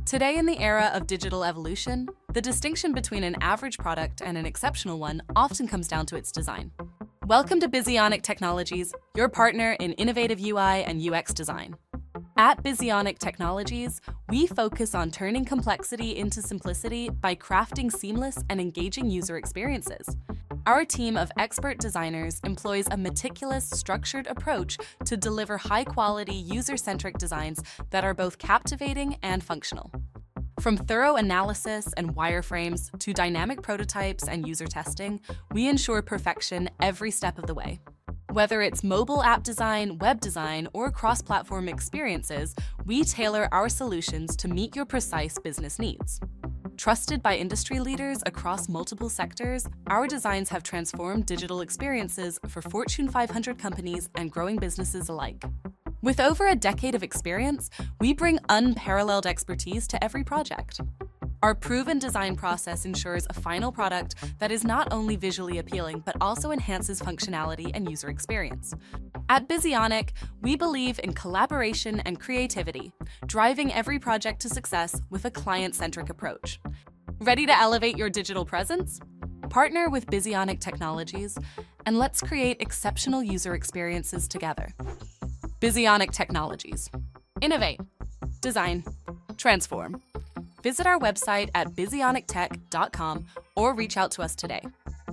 Today, in the era of digital evolution, the distinction between an average product and an exceptional one often comes down to its design. Welcome to Bizionic Technologies, your partner in innovative UI and UX design. At Bizionic Technologies, we focus on turning complexity into simplicity by crafting seamless and engaging user experiences. Our team of expert designers employs a meticulous, structured approach to deliver high-quality, user-centric designs that are both captivating and functional. From thorough analysis and wireframes to dynamic prototypes and user testing, we ensure perfection every step of the way. Whether it's mobile app design, web design, or cross-platform experiences, we tailor our solutions to meet your precise business needs. Trusted by industry leaders across multiple sectors, our designs have transformed digital experiences for Fortune 500 companies and growing businesses alike. With over a decade of experience, we bring unparalleled expertise to every project. Our proven design process ensures a final product that is not only visually appealing, but also enhances functionality and user experience. At Bizionic, we believe in collaboration and creativity, driving every project to success with a client-centric approach. Ready to elevate your digital presence? Partner with Bizionic Technologies, and let's create exceptional user experiences together. Bizionic Technologies. Innovate. Design. Transform. Visit our website at bizionictech.com or reach out to us today.